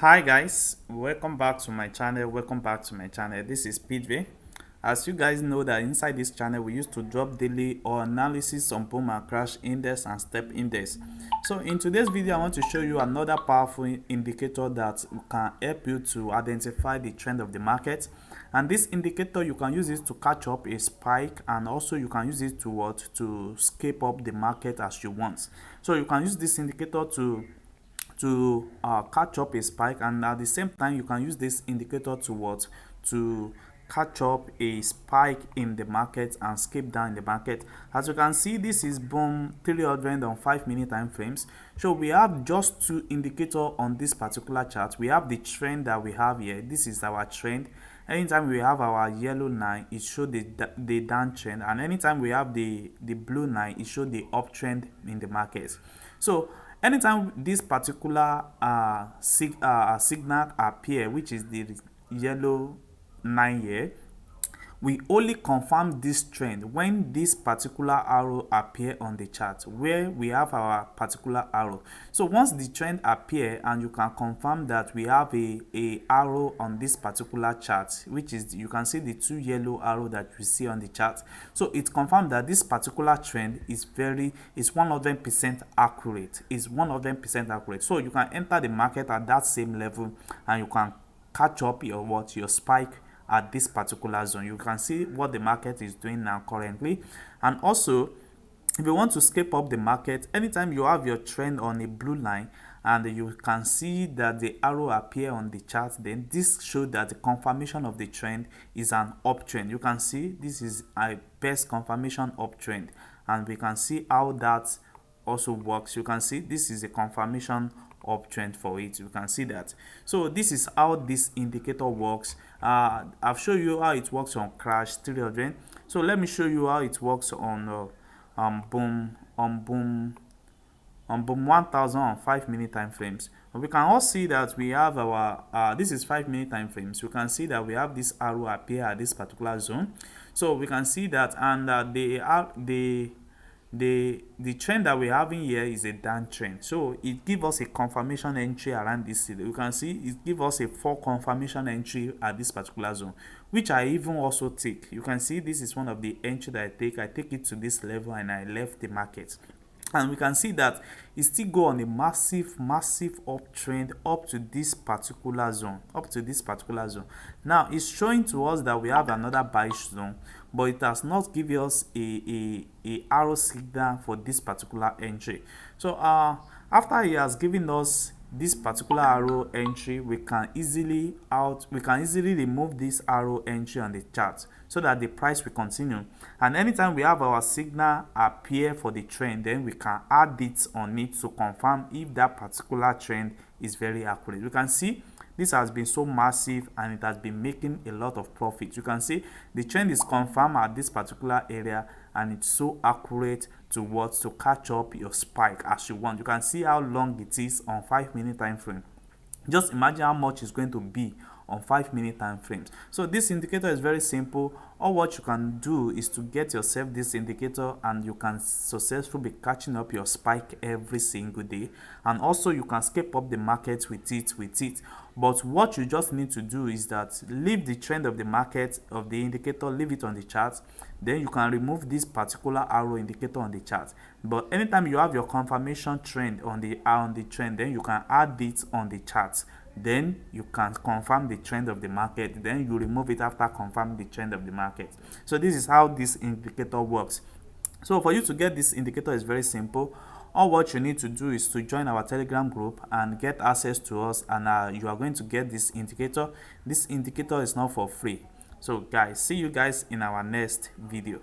Hi guys, welcome back to my channel. This is Pidve. As you guys know that inside this channel we used to drop daily or analysis on boom and crash index and step index. So in today's video I want to show you another powerful indicator that can help you to identify the trend of the market. And this indicator, you can use it to catch up a spike, and also you can use it to escape up the market as you want. So you can use this indicator to catch up a spike, and at the same time you can use this indicator to catch up a spike in the market and skip down in the market. As you can see, this is boom 300 on 5-minute time frames. So we have just two indicators on this particular chart. We have the trend that we have here. This is our trend. Anytime we have our yellow line, it shows the downtrend, and anytime we have the blue line, it shows the uptrend in the market. So anytime this particular signal appear, which is the yellow line here, we only confirm this trend when this particular arrow appear on the chart where we have our particular arrow. So once the trend appear and you can confirm that we have a arrow on this particular chart, which is, you can see the two yellow arrow that we see on the chart, so it confirms that this particular trend is 100% accurate. Is 100% accurate. So you can enter the market at that same level and you can catch up your spike at this particular zone. You can see what the market is doing now currently. And also, if you want to escape up the market, anytime you have your trend on a blue line and you can see that the arrow appear on the chart, then this shows that the confirmation of the trend is an uptrend. You can see this is a best confirmation uptrend, and we can see how that also works. You can see this is a confirmation uptrend for it. You can see that. So this is how this indicator works. I've shown you how it works on crash 300. So let me show you how it works on boom 1000 on 5-minute time frames. We can all see that we have our this is 5-minute time frames. You can see that we have this arrow appear at this particular zone. So we can see that, and the trend that we're having here is a downtrend. So it gives us a confirmation entry around this. You can see it gives us a 4 confirmation entry at this particular zone, which I even also take. You can see this is one of the entry that I take it to this level and I left the market. And we can see that it still go on a massive uptrend up to this particular zone. Now it's showing to us that we have another bullish zone, but it has not given us a arrow signal for this particular entry. So after he has given us this particular arrow entry, we can easily remove this arrow entry on the chart so that the price will continue. And anytime we have our signal appear for the trend, then we can add it on it to confirm if that particular trend is very accurate. You can see this has been so massive and it has been making a lot of profit. You can see the trend is confirmed at this particular area, and it's so accurate to catch up your spike as you want. You can see how long it is on 5-minute time frame. Just imagine how much it's going to be on 5-minute time frames. So this indicator is very simple. All what you can do is to get yourself this indicator, and you can successfully be catching up your spike every single day. And also you can escape up the market with it. But what you just need to do is that leave the trend of the market of the indicator, leave it on the chart. Then you can remove this particular arrow indicator on the chart. But anytime you have your confirmation trend on the trend, then you can add it on the chart. Then you can confirm the trend of the market. Then you remove it after confirming the trend of the market. So this is how this indicator works. So for you to get this indicator is very simple. All what you need to do is to join our Telegram group and get access to us, and you are going to get this indicator. This indicator is not for free. So guys, see you guys in our next video.